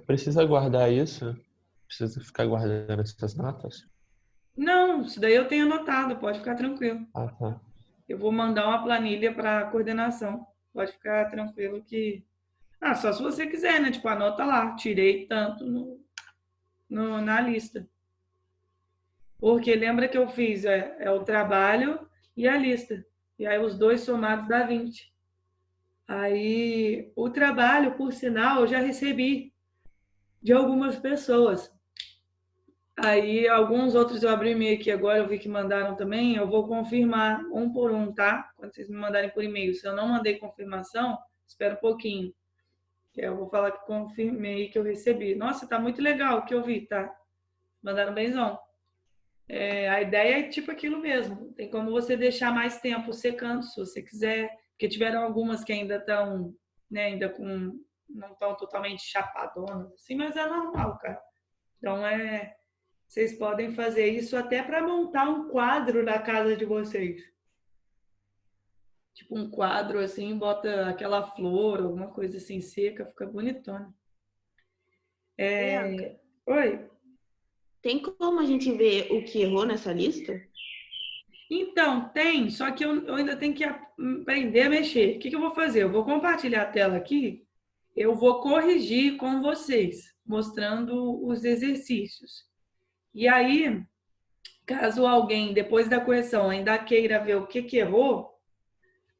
Precisa guardar isso? Precisa ficar guardando essas notas? Não, isso daí eu tenho anotado, pode ficar tranquilo. Ah, tá. Eu vou mandar uma planilha para coordenação. Pode ficar tranquilo que. Ah, só se você quiser, né? Tipo, anota lá, tirei tanto na lista. Porque lembra que eu fiz o trabalho e a lista. E aí os dois somados dá 20. Aí o trabalho, por sinal, eu já recebi de algumas pessoas. Aí alguns outros eu abri e-mail aqui agora, eu vi que mandaram também, eu vou confirmar um por um, tá? Quando vocês me mandarem por e-mail. Se eu não mandei confirmação, espera um pouquinho. Que eu vou falar que confirmei que eu recebi. Nossa, tá muito legal o que eu vi, tá? Mandaram benzão. A ideia é tipo aquilo mesmo. Tem como você deixar mais tempo secando, se você quiser. Porque tiveram algumas que ainda estão, né, ainda com. Não estão totalmente chapadonas, assim, mas é normal, cara. Então vocês podem fazer isso até para montar um quadro na casa de vocês. Tipo um quadro assim, bota aquela flor, alguma coisa assim seca, fica bonitona. Bianca, Oi. tem como a gente ver o que errou nessa lista? Então, tem, só que eu ainda tenho que aprender a mexer. O que eu vou fazer? Eu vou compartilhar a tela aqui, eu vou corrigir com vocês, mostrando os exercícios. E aí, caso alguém, depois da correção, ainda queira ver o que errou,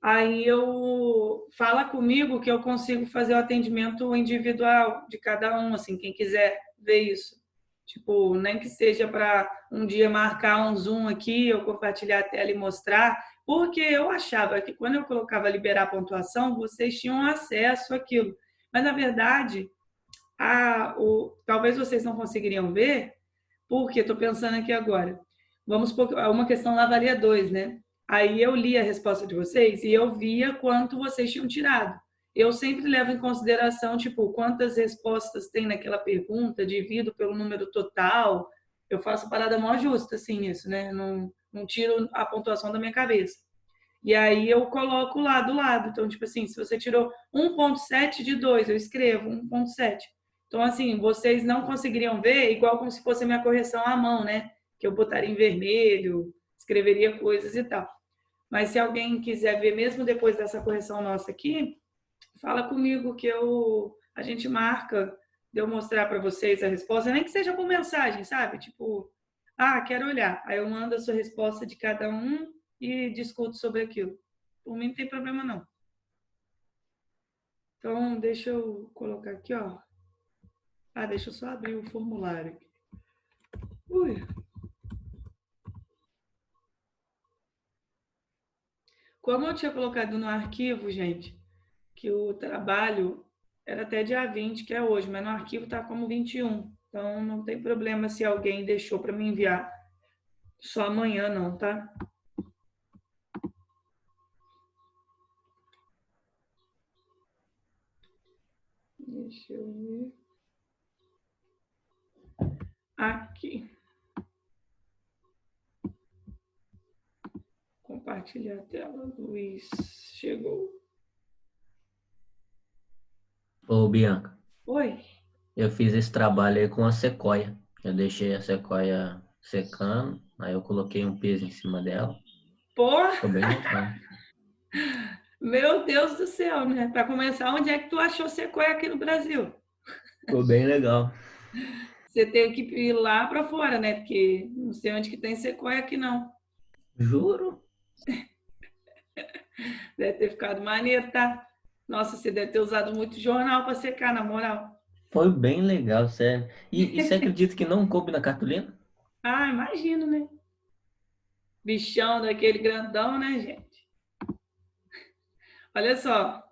aí eu fala comigo que eu consigo fazer o atendimento individual de cada um, assim, quem quiser ver isso. Tipo, nem que seja para um dia marcar um Zoom aqui, eu compartilhar a tela e mostrar, porque eu achava que quando eu colocava liberar pontuação, vocês tinham acesso àquilo. Mas, na verdade, talvez vocês não conseguiriam ver, porque estou pensando aqui agora. Vamos por uma questão lá valia 2, né? Aí eu li a resposta de vocês e eu via quanto vocês tinham tirado. Eu sempre levo em consideração, tipo, quantas respostas tem naquela pergunta, divido pelo número total. Eu faço parada mó justa, assim, isso, né? Não tiro a pontuação da minha cabeça. E aí eu coloco lá do lado. Então, tipo assim, se você tirou 1,7 de 2, eu escrevo 1,7. Então, assim, vocês não conseguiriam ver igual como se fosse a minha correção à mão, né? Que eu botaria em vermelho, escreveria coisas e tal. Mas se alguém quiser ver mesmo depois dessa correção nossa aqui, fala comigo que a gente marca de eu mostrar para vocês a resposta, nem que seja por mensagem, sabe? Tipo, quero olhar. Aí eu mando a sua resposta de cada um e discuto sobre aquilo. Por mim não tem problema não. Então, deixa eu colocar aqui, ó. Deixa eu só abrir o formulário aqui. Ui. Como eu tinha colocado no arquivo, gente, que o trabalho era até dia 20, que é hoje, mas no arquivo está como 21. Então, não tem problema se alguém deixou para me enviar só amanhã, não, tá? Deixa eu ver. Aqui. Compartilhar a tela. Luiz, chegou. Ô, Bianca, Oi. eu fiz esse trabalho aí com a sequoia. Eu deixei a sequoia secando, aí eu coloquei um peso em cima dela. Pô, Ficou bem legal. meu Deus do céu, né? Para começar, onde é que tu achou sequoia aqui no Brasil? Ficou bem legal. Você tem que ir lá para fora, né? Porque não sei onde que tem sequoia aqui, não. Juro. Deve ter ficado maneiro, tá? Nossa, você deve ter usado muito jornal para secar, na moral. Foi bem legal, sério. E você acredita que não coube na cartolina? Imagino, né? Bichão daquele grandão, né, gente? Olha só,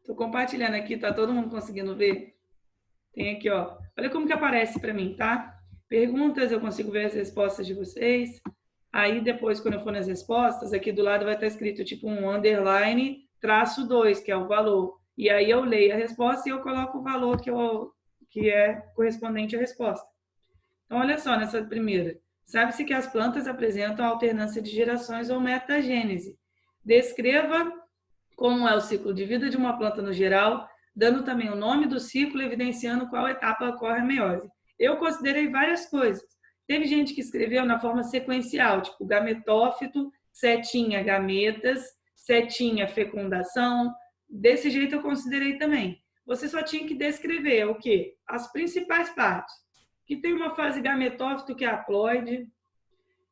tô compartilhando aqui, tá todo mundo conseguindo ver? Tem aqui, ó. Olha como que aparece para mim, tá? Perguntas, eu consigo ver as respostas de vocês. Aí depois, quando eu for nas respostas, aqui do lado vai estar escrito tipo um underline traço 2, que é o valor. E aí eu leio a resposta e eu coloco o valor que é correspondente à resposta. Então, olha só nessa primeira. Sabe-se que as plantas apresentam alternância de gerações ou metagênese. Descreva como é o ciclo de vida de uma planta no geral, dando também o nome do ciclo, evidenciando qual etapa ocorre a meiose. Eu considerei várias coisas. Teve gente que escreveu na forma sequencial, tipo gametófito, setinha gametas, setinha fecundação. Desse jeito eu considerei também. Você só tinha que descrever o quê? As principais partes. Que tem uma fase gametófito, que é haploide,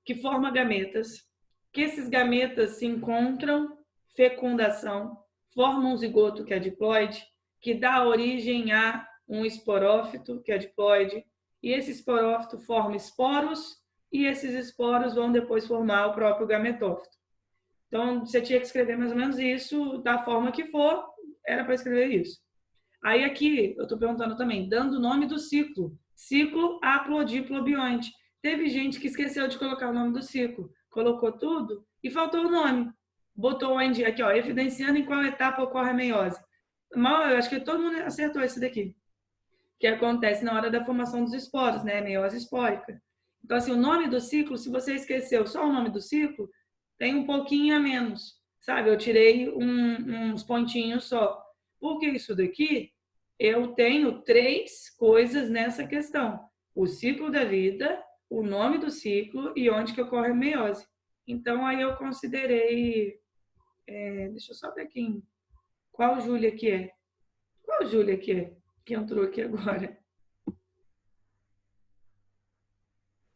que forma gametas, que esses gametas se encontram, fecundação, formam um zigoto, que é diploide, que dá origem a um esporófito, que é diploide, e esse esporófito forma esporos, e esses esporos vão depois formar o próprio gametófito. Então, você tinha que escrever mais ou menos isso, da forma que for, era para escrever isso. Aí aqui, eu estou perguntando também, dando o nome do ciclo. Ciclo haplodiplobionte. Teve gente que esqueceu de colocar o nome do ciclo. Colocou tudo e faltou o nome. Botou o ND aqui, ó, evidenciando em qual etapa ocorre a meiose. Mal, eu acho que todo mundo acertou esse daqui. Que acontece na hora da formação dos esporos, né? Meiose espórica. Então, assim, o nome do ciclo, se você esqueceu só o nome do ciclo, tem um pouquinho a menos, sabe? Eu tirei uns pontinhos só. Porque isso daqui, eu tenho 3 coisas nessa questão. O ciclo da vida, o nome do ciclo e onde que ocorre a meiose. Então, aí eu considerei... deixa eu só ver aqui. Qual Júlia que é? Qual Júlia que é? Que entrou aqui agora.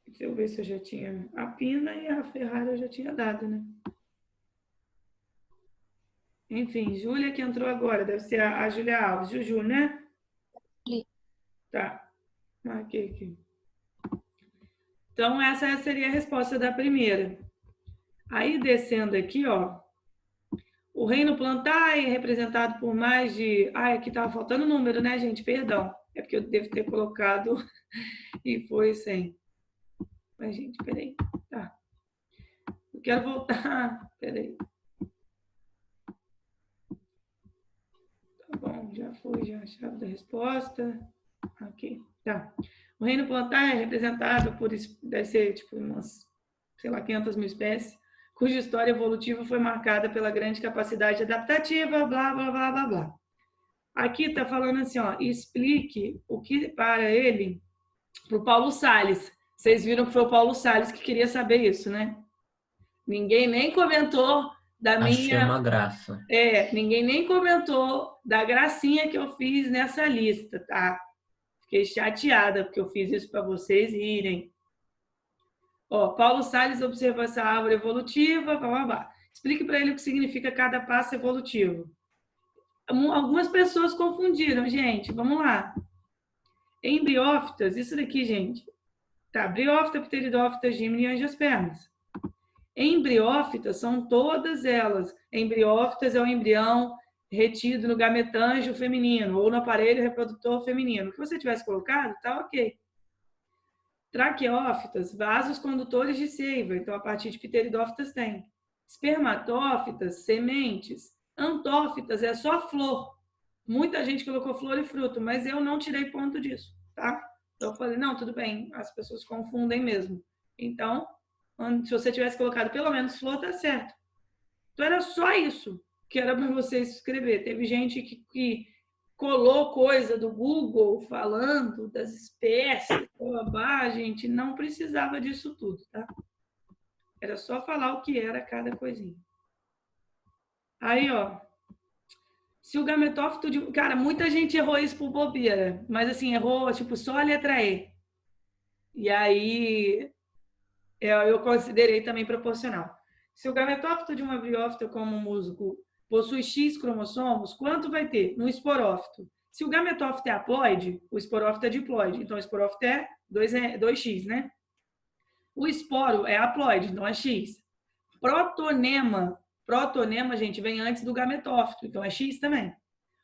Deixa eu ver se eu já tinha... A Pina e a Ferrari eu já tinha dado, né? Enfim, Júlia que entrou agora. Deve ser a Júlia Alves. Juju, né? Sim. Tá. Marquei aqui. Então, essa seria a resposta da primeira. Aí, descendo aqui, ó. O reino plantar é representado por mais de... Ah, aqui estava faltando número, né, gente? Perdão. É porque eu devo ter colocado e foi sem. Mas, gente, peraí. Tá. Eu quero voltar. Peraí. Tá bom, já foi, já a chave da resposta. Aqui, tá. O reino plantar é representado por... Deve ser, tipo, umas, sei lá, 500 mil espécies, cuja história evolutiva foi marcada pela grande capacidade adaptativa, blá, blá, blá, blá, blá. Aqui está falando assim, ó, explique o que para ele, para o Paulo Salles. Vocês viram que foi o Paulo Salles que queria saber isso, né? Ninguém nem comentou da Achei minha... uma graça. Ninguém nem comentou da gracinha que eu fiz nessa lista, tá? Fiquei chateada porque eu fiz isso para vocês irem. Ó, Paulo Salles observou essa árvore evolutiva, blá, blá, blá. Explique para ele o que significa cada passo evolutivo. Algumas pessoas confundiram, gente. Vamos lá. Embriófitas, isso daqui, gente. Tá, briófita, pteridófita, gímea e angiospermas. Embriófitas são todas elas. Embriófitas é o embrião retido no gametângio feminino ou no aparelho reprodutor feminino. O que você tivesse colocado, tá ok. Traqueófitas, vasos condutores de seiva. Então, a partir de pteridófitas tem. Espermatófitas, sementes. Antófitas é só flor. Muita gente colocou flor e fruto, mas eu não tirei ponto disso, tá? Então, eu falei, não, tudo bem, as pessoas confundem mesmo. Então, se você tivesse colocado pelo menos flor, tá certo. Então, era só isso que era para vocês escrever. Teve gente que colou coisa do Google falando das espécies, gente, não precisava disso tudo, tá? Era só falar o que era cada coisinha. Aí, ó, se o gametófito de... Cara, muita gente errou isso por bobeira, mas assim, errou, tipo, só a letra E. E aí, eu considerei também proporcional. Se o gametófito de uma briófita como um musgo possui X cromossomos, quanto vai ter? No esporófito. Se o gametófito é haploide, o esporófito é diploide. Então, o esporófito é 2x, né? O esporo é haploide, então é X. Protonema, gente, vem antes do gametófito, então é X também.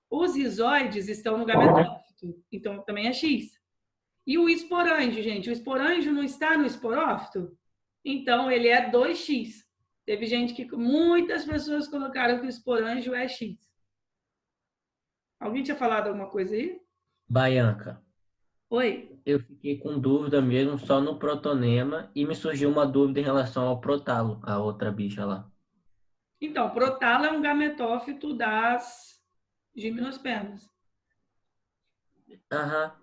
Os rizoides estão no gametófito, então também é X. E o esporângio, gente, o esporângio não está no esporófito? Então, ele é 2x. Teve gente que... Muitas pessoas colocaram que o esporângio é X. Alguém tinha falado alguma coisa aí? Baianca. Oi? Eu fiquei com dúvida mesmo só no protonema e me surgiu uma dúvida em relação ao protalo, a outra bicha lá. Então, protalo é um gametófito das gimnospermas. Aham.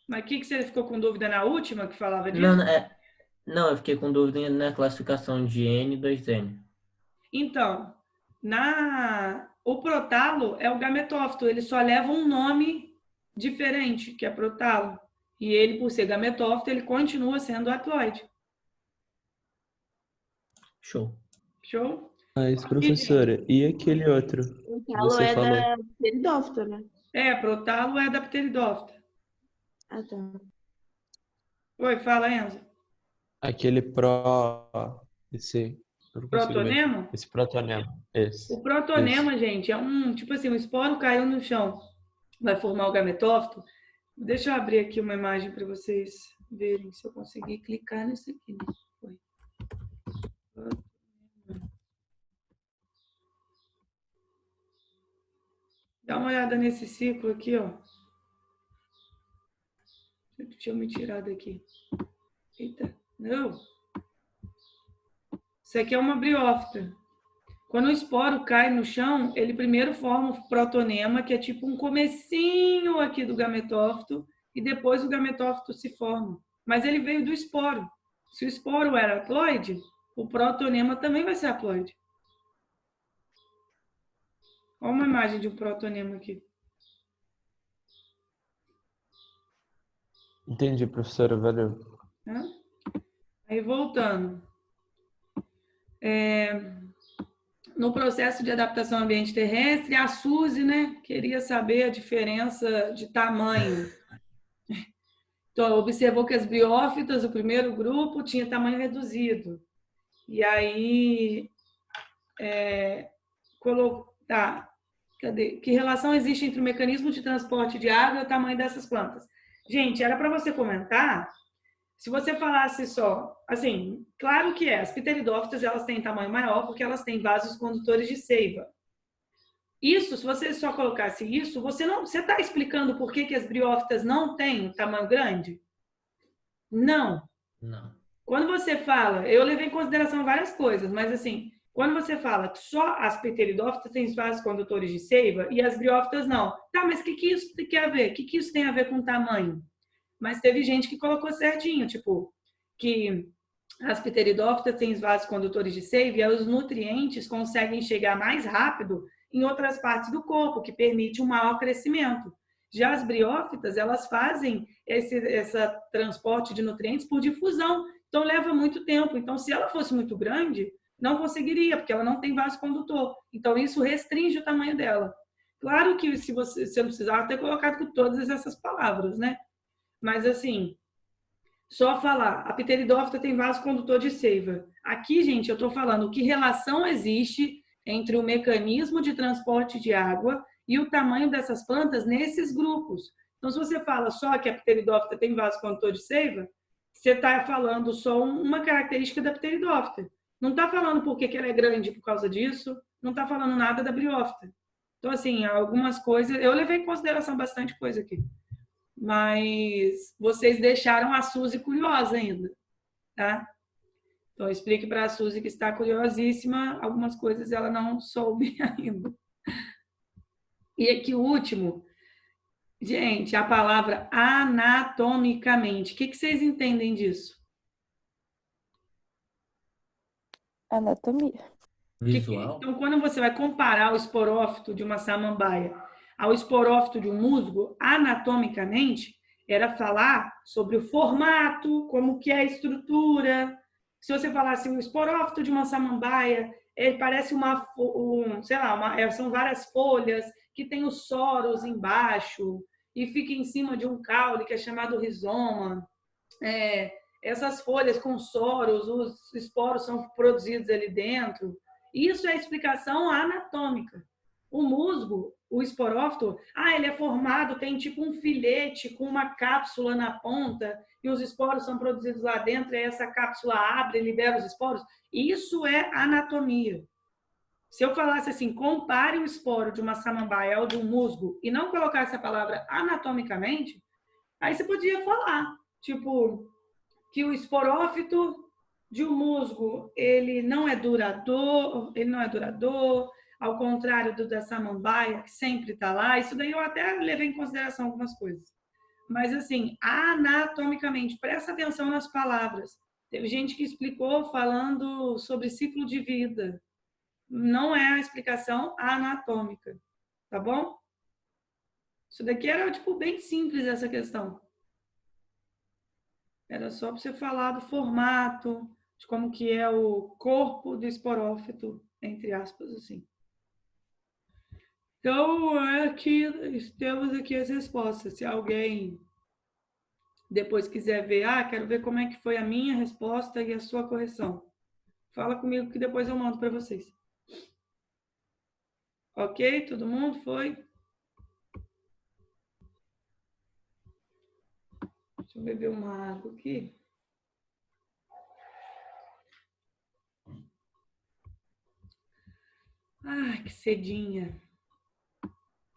Mas o que você ficou com dúvida na última que falava Não, disso? não, eu fiquei com dúvida na classificação de N e 2N. Então, o protalo é o gametófito, ele só leva um nome diferente, que é protalo. E ele, por ser gametófito, ele continua sendo haploide. Show. Show? Mas, professora, e aquele outro O que talo você é falou? da pteridófita, né? Protalo é da pteridófita. Ah, tá. Oi, fala, Enzo. Aquele pró... Esse... Eu não consigo ver. Protonema? Esse protonema. Esse. O protonema, gente, é tipo assim, um esporo caiu no chão, vai formar o gametófito. Deixa eu abrir aqui uma imagem para vocês verem se eu conseguir clicar nisso aqui. Foi. Dá uma olhada nesse ciclo aqui, ó. Deixa eu me tirar daqui. Eita, não. Isso aqui é uma briófita. Quando o esporo cai no chão, ele primeiro forma o protonema, que é tipo um comecinho aqui do gametófito, e depois o gametófito se forma. Mas ele veio do esporo. Se o esporo era haploide, o protonema também vai ser haploide. Olha uma imagem de um protonema aqui. Entendi, professora. Valeu. Aí, voltando. No processo de adaptação ao ambiente terrestre, a Suzy, né, queria saber a diferença de tamanho. Então, observou que as briófitas, o primeiro grupo, tinha tamanho reduzido. E aí, cadê? Que relação existe entre o mecanismo de transporte de água e o tamanho dessas plantas? Gente, era para você comentar, se você falasse só, assim, claro que as pteridófitas, elas têm tamanho maior porque elas têm vasos condutores de seiva. Isso, se você só colocasse isso, você está explicando por que as briófitas não têm tamanho grande? Não. Não. Quando você fala, eu levei em consideração várias coisas, mas assim, quando você fala que só as pteridófitas têm vasos condutores de seiva e as briófitas não. Tá, mas o que isso tem a ver? O que isso tem a ver com tamanho? Mas teve gente que colocou certinho, tipo, que as pteridófitas têm vasos condutores de seiva e os nutrientes conseguem chegar mais rápido em outras partes do corpo, que permite um maior crescimento. Já as briófitas, elas fazem esse transporte de nutrientes por difusão, então leva muito tempo. Então, se ela fosse muito grande, não conseguiria, porque ela não tem vaso condutor. Então, isso restringe o tamanho dela. Claro que se você não precisava ter colocado todas essas palavras, né? Mas, assim, só falar, a pteridófita tem vaso condutor de seiva. Aqui, gente, eu estou falando que relação existe entre o mecanismo de transporte de água e o tamanho dessas plantas nesses grupos. Então, se você fala só que a pteridófita tem vaso condutor de seiva, você está falando só uma característica da pteridófita. Não está falando por que ela é grande por causa disso, não está falando nada da briófita. Então, assim, algumas coisas... Eu levei em consideração bastante coisa aqui. Mas vocês deixaram a Suzy curiosa ainda, tá? Então, explique para a Suzy que está curiosíssima, algumas coisas ela não soube ainda. E aqui o último, gente, a palavra anatomicamente. O que vocês entendem disso? Anatomia. Visual. Então, quando você vai comparar o esporófito de uma samambaia ao esporófito de um musgo, anatomicamente, era falar sobre o formato, como que é a estrutura. Se você falasse o esporófito de uma samambaia, ele parece são várias folhas que tem os soros embaixo e fica em cima de um caule que é chamado rizoma. Essas folhas com soros, os esporos são produzidos ali dentro. Isso é a explicação anatômica. O musgo, o esporófito, ele é formado, tem tipo um filete com uma cápsula na ponta e os esporos são produzidos lá dentro e essa cápsula abre e libera os esporos. Isso é anatomia. Se eu falasse assim, compare o esporo de uma samambaia ao de um musgo e não colocasse a palavra anatomicamente, aí você podia falar, tipo, que o esporófito de um musgo, ele não é duradouro, ao contrário do da samambaia, que sempre está lá. Isso daí eu até levei em consideração algumas coisas. Mas, assim, anatomicamente, presta atenção nas palavras. Teve gente que explicou falando sobre ciclo de vida. Não é a explicação anatômica, tá bom? Isso daqui era, tipo, bem simples, essa questão. Era só para você falar do formato, de como que é o corpo do esporófito, entre aspas, assim. Então, aqui, temos aqui as respostas. Se alguém depois quiser ver, quero ver como é que foi a minha resposta e a sua correção. Fala comigo que depois eu mando para vocês. Ok? Todo mundo foi? Deixa eu beber uma água aqui. Ai, que cedinha.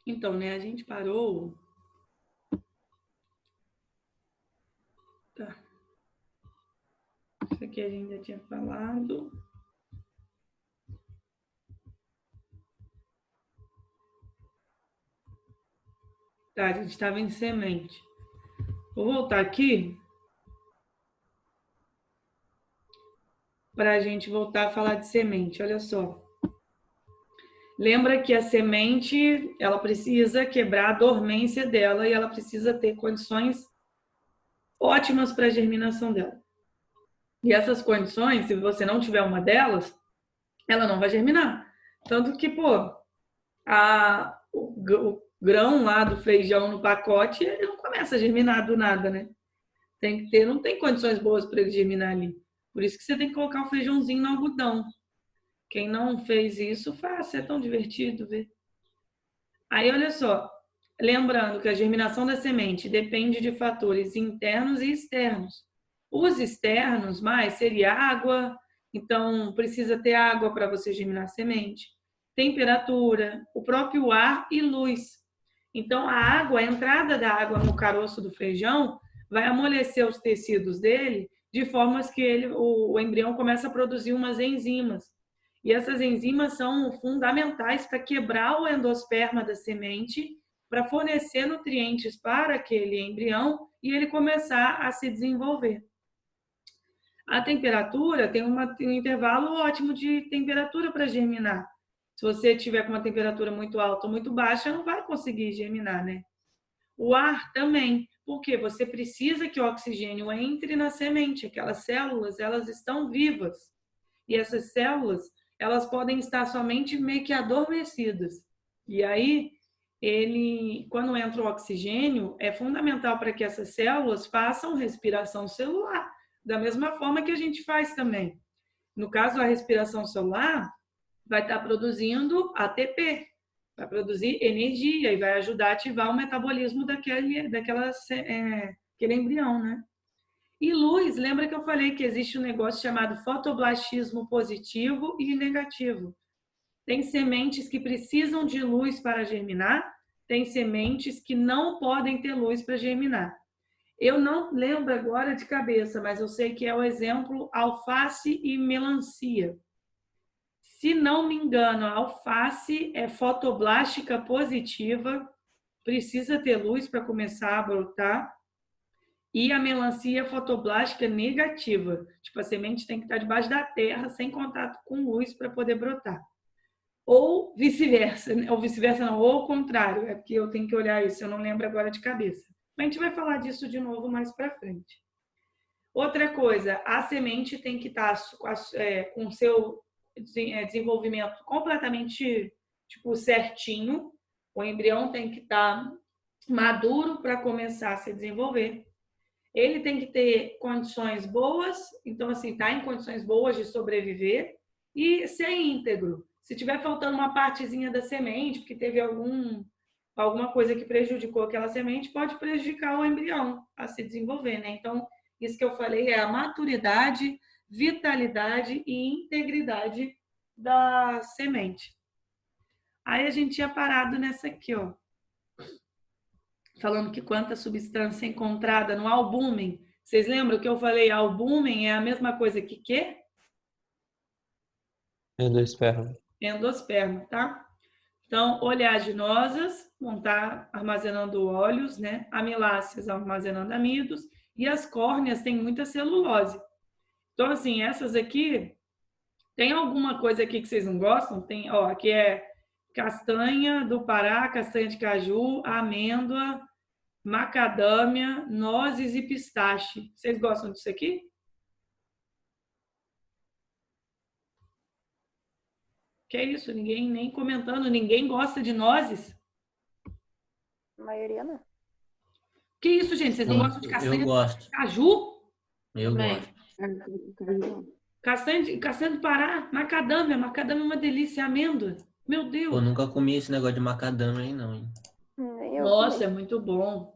Então, né, a gente parou. Tá. Isso aqui a gente já tinha falado. Tá, a gente estava em semente. Vou voltar aqui para a gente voltar a falar de semente. Olha só. Lembra que a semente, ela precisa quebrar a dormência dela e ela precisa ter condições ótimas para a germinação dela. E essas condições, se você não tiver uma delas, ela não vai germinar. Tanto que, o grão lá do feijão no pacote, ele não começa a germinar do nada, né? Tem que ter, não tem condições boas para ele germinar ali. Por isso que você tem que colocar o feijãozinho no algodão. Quem não fez isso, faça, é tão divertido ver. Aí, olha só, lembrando que a germinação da semente depende de fatores internos e externos. Os externos, mais, seria água, então precisa ter água para você germinar a semente, temperatura, o próprio ar e luz. Então, a água, a entrada da água no caroço do feijão vai amolecer os tecidos dele de formas que o embrião começa a produzir umas enzimas. E essas enzimas são fundamentais para quebrar o endosperma da semente, para fornecer nutrientes para aquele embrião e ele começar a se desenvolver. A temperatura tem um intervalo ótimo de temperatura para germinar. Se você tiver com uma temperatura muito alta ou muito baixa, não vai conseguir germinar, né? O ar também, porque você precisa que o oxigênio entre na semente. Aquelas células, elas estão vivas. E essas células, elas podem estar somente meio que adormecidas. E aí, quando entra o oxigênio, é fundamental para que essas células façam respiração celular, da mesma forma que a gente faz também. No caso, a respiração celular vai estar produzindo ATP, vai produzir energia e vai ajudar a ativar o metabolismo daquele embrião, né? E luz, lembra que eu falei que existe um negócio chamado fotoblastismo positivo e negativo. Tem sementes que precisam de luz para germinar, tem sementes que não podem ter luz para germinar. Eu não lembro agora de cabeça, mas eu sei que é o exemplo alface e melancia. Se não me engano, a alface é fotoblástica positiva, precisa ter luz para começar a brotar. E a melancia fotoblástica negativa. Tipo, a semente tem que estar debaixo da terra, sem contato com luz, para poder brotar. Ou vice-versa. Ou vice-versa não, ou ao contrário. É porque eu tenho que olhar isso, eu não lembro agora de cabeça. Mas a gente vai falar disso de novo mais para frente. Outra coisa, a semente tem que estar com o seu desenvolvimento completamente certinho. O embrião tem que estar maduro para começar a se desenvolver. Ele tem que ter condições boas, então, assim, tá em condições boas de sobreviver e ser íntegro. Se tiver faltando uma partezinha da semente, porque teve alguma coisa que prejudicou aquela semente, pode prejudicar o embrião a se desenvolver, né? Então, isso que eu falei é a maturidade, vitalidade e integridade da semente. Aí a gente tinha parado nessa aqui, ó. Falando que quanta substância encontrada no albúmen. Vocês lembram que eu falei albúmen é a mesma coisa que quê? Endosperma. endosperma, tá? Então, oleaginosas vão estar armazenando óleos, né? Amiláceas armazenando amidos e as córneas têm muita celulose. Então, assim, essas aqui, tem alguma coisa aqui que vocês não gostam? Tem, ó, aqui é castanha do Pará, castanha de caju, amêndoa, macadâmia, nozes e pistache. Vocês gostam disso aqui? Que é isso? Ninguém nem comentando, ninguém gosta de nozes? A maioria não. Que isso, gente? Vocês não Sim, gostam de castanha eu de gosto. caju? Eu Também. gosto. Castanha do Pará, macadâmia. Macadâmia é uma delícia, amêndoa. Meu Pô, Deus. nunca comi esse negócio de macadâmia aí, não, hein? Nem eu Nossa, comi. é muito bom.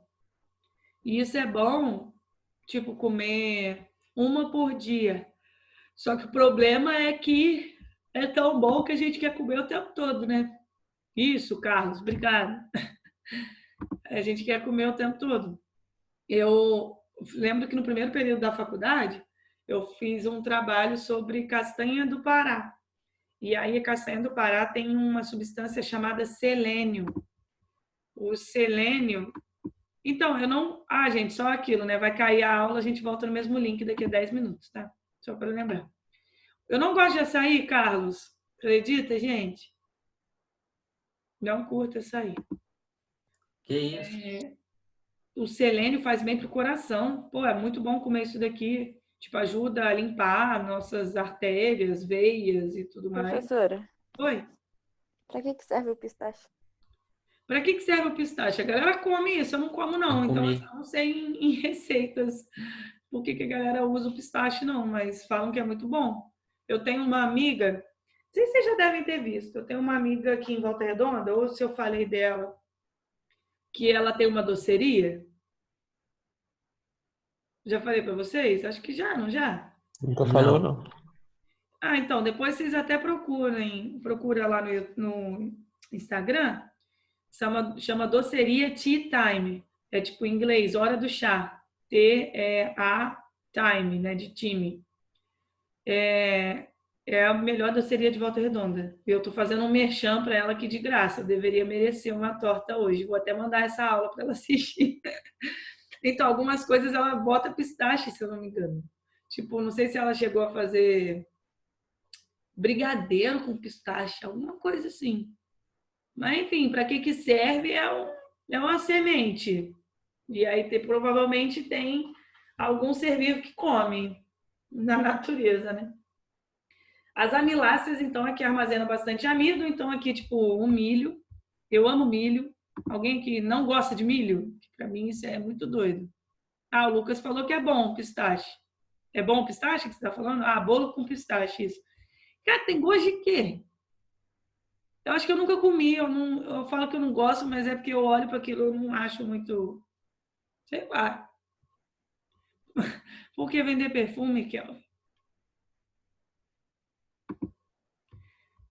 E isso é bom, tipo, comer uma por dia. Só que o problema é que é tão bom que a gente quer comer o tempo todo, né? Isso, Carlos, obrigado. A gente quer comer o tempo todo. Eu lembro que no primeiro período da faculdade, eu fiz um trabalho sobre castanha do Pará. E aí a castanha do Pará tem uma substância chamada selênio. O selênio... Então, eu não... Ah, gente, só aquilo, né? Vai cair a aula, a gente volta no mesmo link daqui a 10 minutos, tá? Só para lembrar. Eu não gosto de açaí, Carlos. Acredita, gente? Não curto açaí. Que isso? O selênio faz bem pro coração. Pô, é muito bom comer isso daqui. Tipo, ajuda a limpar nossas artérias, veias e tudo mais. Professora, Oi? pra que serve o pistache? Para que serve o pistache? A galera come isso, eu não como não. Eu Então, comi. assim, eu não sei em receitas por que a galera usa o pistache, não. Mas falam que é muito bom. Eu tenho uma amiga, não sei se vocês já devem ter visto. Eu tenho uma amiga aqui em Volta Redonda, ou se eu falei dela, que ela tem uma doceria. Já falei para vocês? Acho que já, não já? Nunca falou, Não. não. Ah, então, depois vocês até procura lá no Instagram, chama Doceria Tea Time. É tipo em inglês, hora do chá. T-E-A Time, né, de time. É a melhor doceria de Volta Redonda. Eu tô fazendo um merchan para ela aqui de graça. Eu deveria merecer uma torta hoje. Vou até mandar essa aula para ela assistir. Então, algumas coisas ela bota pistache, se eu não me engano. Tipo, não sei se ela chegou a fazer brigadeiro com pistache, alguma coisa assim. Mas, enfim, para que serve é uma semente. E aí provavelmente tem algum ser vivo que come na natureza, né? As amiláceas, então, aqui armazena bastante amido. Então, aqui, tipo, o milho. Eu amo milho. Alguém que não gosta de milho? Para mim, isso é muito doido. Ah, o Lucas falou que é bom pistache. É bom o pistache que você está falando? Ah, bolo com pistache, isso. Cara, tem gosto de quê? Eu acho que eu nunca comi, eu falo que eu não gosto, mas é porque eu olho para aquilo, eu não acho muito, sei lá. Por que vender perfume, Kelvin?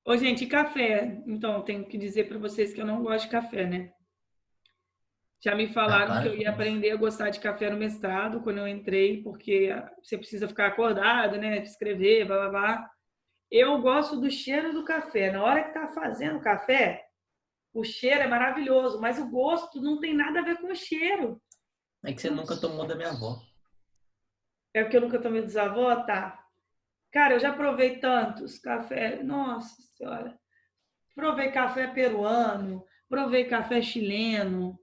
Ô, gente, e café? Então, eu tenho que dizer para vocês que eu não gosto de café, né? Já me Ah, falaram que para eu ia com isso. aprender a gostar de café no mestrado, quando eu entrei, porque você precisa ficar acordado, né? Escrever, blá, blá, blá. Eu gosto do cheiro do café. Na hora que tá fazendo café, o cheiro é maravilhoso, mas o gosto não tem nada a ver com o cheiro. É que você nunca tomou da minha avó. É porque eu nunca tomei dos avós, tá? Cara, eu já provei tantos café. Nossa Senhora. Provei café peruano, provei café chileno,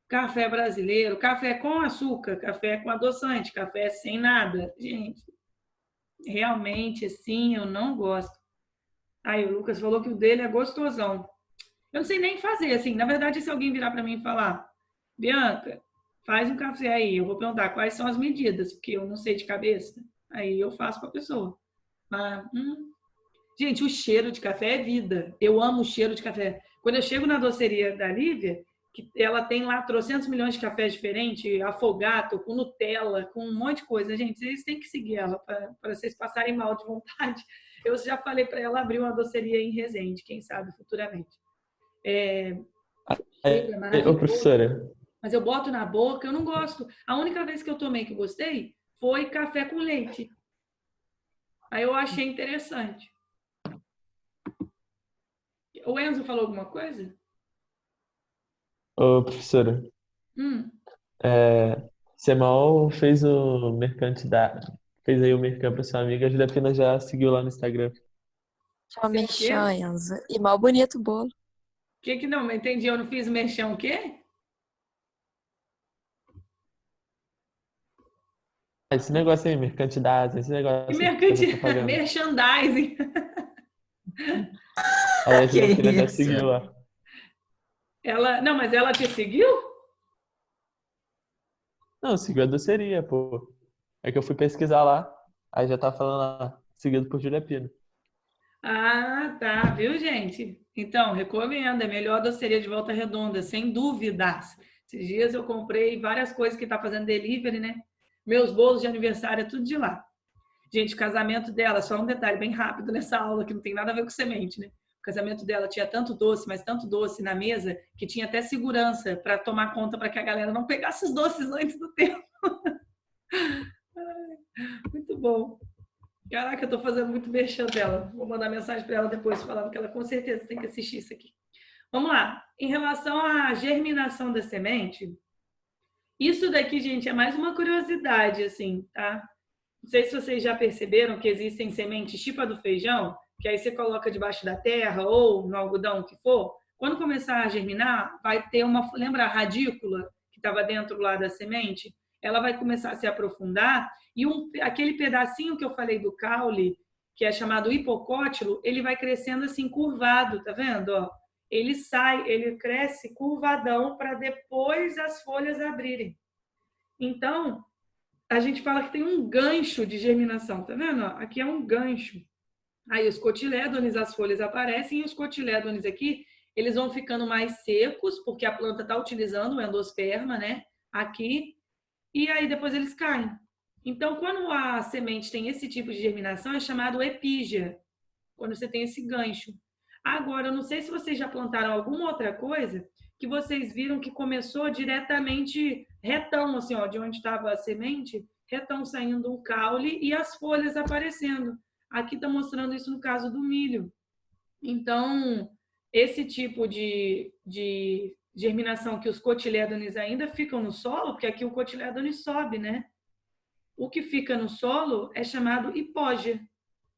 café brasileiro, café com açúcar, café com adoçante, café sem nada. Gente, realmente, assim, eu não gosto. Aí o Lucas falou que o dele é gostosão. Eu não sei nem fazer, assim. Na verdade, se alguém virar para mim e falar, Bianca, faz um café aí, eu vou perguntar quais são as medidas, porque eu não sei de cabeça. Aí eu faço para a pessoa. Mas, gente, o cheiro de café é vida. Eu amo o cheiro de café. Quando eu chego na doceria da Lívia, que ela tem lá 300 milhões de cafés diferentes, afogato, com Nutella, com um monte de coisa. Gente, vocês têm que seguir ela para vocês passarem mal de vontade. Eu já falei para ela abrir uma doceria em Resende, quem sabe futuramente. É Ô, maravilhoso. professora, Mas eu boto na boca, eu não gosto. A única vez que eu tomei que gostei foi café com leite. Aí eu achei interessante. O Enzo falou alguma coisa? Ô, professora, Hum. você mal fez o mercantidade, fez aí o merchan pra sua amiga, a Juliana já seguiu lá no Instagram. Só Você o quê? merchan, Enzo. E mal bonito o bolo. Que não entendi? Eu não fiz merchan o quê? Esse negócio aí, mercantidade, esse Que negócio aí, fazer mercantil... propaganda. merchandising. Aí a Que Juliana já isso? seguiu lá. Não, mas ela te seguiu? Não, seguiu a doceria, pô. É que eu fui pesquisar lá, aí já tá falando lá, seguido por Julia Pino. Ah, tá, viu, gente? Então, recomendo, é melhor a doceria de Volta Redonda, sem dúvidas. Esses dias eu comprei várias coisas que tá fazendo delivery, né? Meus bolos de aniversário é tudo de lá. Gente, o casamento dela, só um detalhe bem rápido nessa aula, que não tem nada a ver com semente, né? O casamento dela tinha tanto doce, mas tanto doce na mesa, que tinha até segurança para tomar conta para que a galera não pegasse os doces antes do tempo. Muito bom. Caraca, eu tô fazendo muito merchan dela. Vou mandar mensagem para ela depois falando que ela com certeza tem que assistir isso aqui. Vamos lá. Em relação à germinação da semente, isso daqui, gente, é mais uma curiosidade, assim, tá? Não sei se vocês já perceberam que existem sementes tipo a do feijão, que aí você coloca debaixo da terra ou no algodão, o que for. Quando começar a germinar, vai ter uma... Lembra a radícula que estava dentro lá da semente? Ela vai começar a se aprofundar e aquele pedacinho que eu falei do caule, que é chamado hipocótilo, ele vai crescendo assim curvado, tá vendo? Ó, ele sai, ele cresce curvadão para depois as folhas abrirem. Então, a gente fala que tem um gancho de germinação, tá vendo? Aqui é um gancho. Aí os cotilédones, as folhas aparecem e os cotilédones aqui, eles vão ficando mais secos, porque a planta está utilizando o endosperma, né? Aqui, e aí depois eles caem. Então, quando a semente tem esse tipo de germinação, é chamado epígia, quando você tem esse gancho. Agora, eu não sei se vocês já plantaram alguma outra coisa que vocês viram que começou diretamente retão, assim, ó, de onde estava a semente, retão saindo um caule e as folhas aparecendo. Aqui está mostrando isso no caso do milho. Então, esse tipo de germinação que os cotilédones ainda ficam no solo, porque aqui o cotilédone sobe, né? O que fica no solo é chamado hipógea.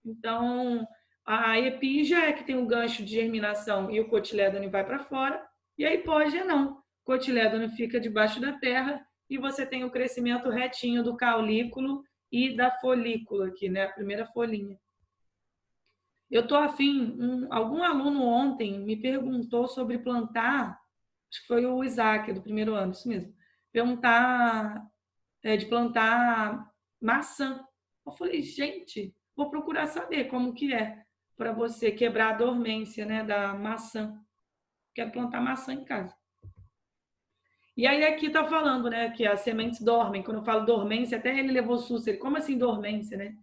Então, a epígia é que tem o gancho de germinação e o cotilédone vai para fora, e a hipógea não. O cotilédone fica debaixo da terra e você tem o crescimento retinho do caulículo e da folícula aqui, né? A primeira folhinha. Eu tô afim, algum aluno ontem me perguntou sobre plantar, acho que foi o Isaac, do primeiro ano, isso mesmo, perguntar de plantar maçã. Eu falei, gente, vou procurar saber como que é para você quebrar a dormência, né, da maçã. Quero plantar maçã em casa. E aí aqui tá falando, né, que as sementes dormem. Quando eu falo dormência, até ele levou susto. Ele, como assim dormência, né?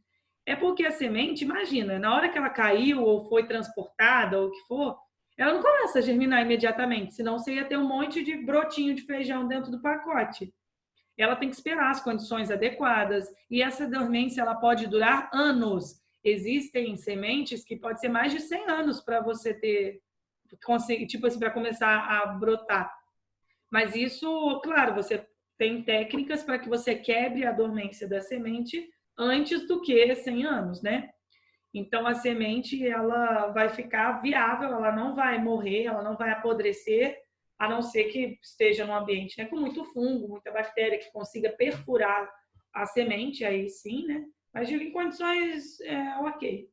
É porque a semente, imagina, na hora que ela caiu ou foi transportada ou o que for, ela não começa a germinar imediatamente, senão você ia ter um monte de brotinho de feijão dentro do pacote. Ela tem que esperar as condições adequadas e essa dormência ela pode durar anos. Existem sementes que pode ser mais de 100 anos para você ter, tipo assim, para começar a brotar. Mas isso, claro, você tem técnicas para que você quebre a dormência da semente antes do que 100 anos, né? Então a semente ela vai ficar viável, ela não vai morrer, ela não vai apodrecer, a não ser que esteja num ambiente, né, com muito fungo, muita bactéria que consiga perfurar a semente, aí sim, né? Mas em condições ok.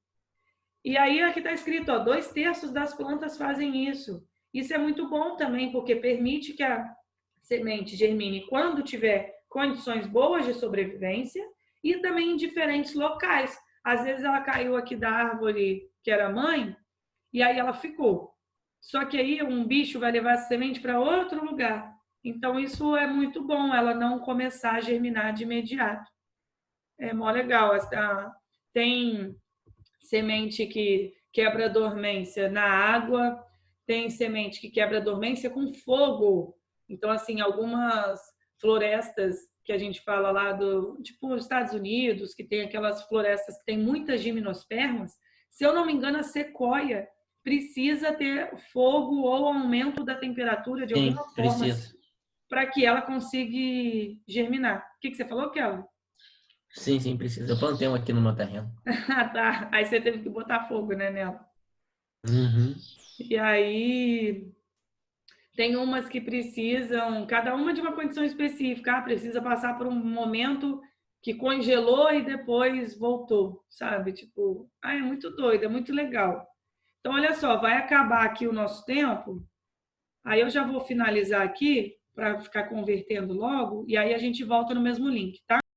E aí aqui está escrito, ó, 2/3 das plantas fazem isso. Isso é muito bom também, porque permite que a semente germine quando tiver condições boas de sobrevivência e também em diferentes locais. Às vezes ela caiu aqui da árvore que era mãe e aí ela ficou. Só que aí um bicho vai levar a semente para outro lugar. Então isso é muito bom, ela não começar a germinar de imediato. É mó legal. Tem semente que quebra dormência na água, tem semente que quebra dormência com fogo. Então, assim, algumas florestas que a gente fala lá tipo, nos Estados Unidos, que tem aquelas florestas que tem muitas gimnospermas, se eu não me engano, a sequoia, precisa ter fogo ou aumento da temperatura de Sim, alguma forma precisa. para que ela consiga germinar. O que você falou, Kelvin? Sim, precisa. Eu plantei um aqui no meu terreno. Ah, tá. Aí você teve que botar fogo, né, nela. Uhum. E aí tem umas que precisam, cada uma de uma condição específica, precisa passar por um momento que congelou e depois voltou, sabe? Tipo, é muito doido, é muito legal. Então, olha só, vai acabar aqui o nosso tempo, aí eu já vou finalizar aqui para ficar convertendo logo, e aí a gente volta no mesmo link, tá?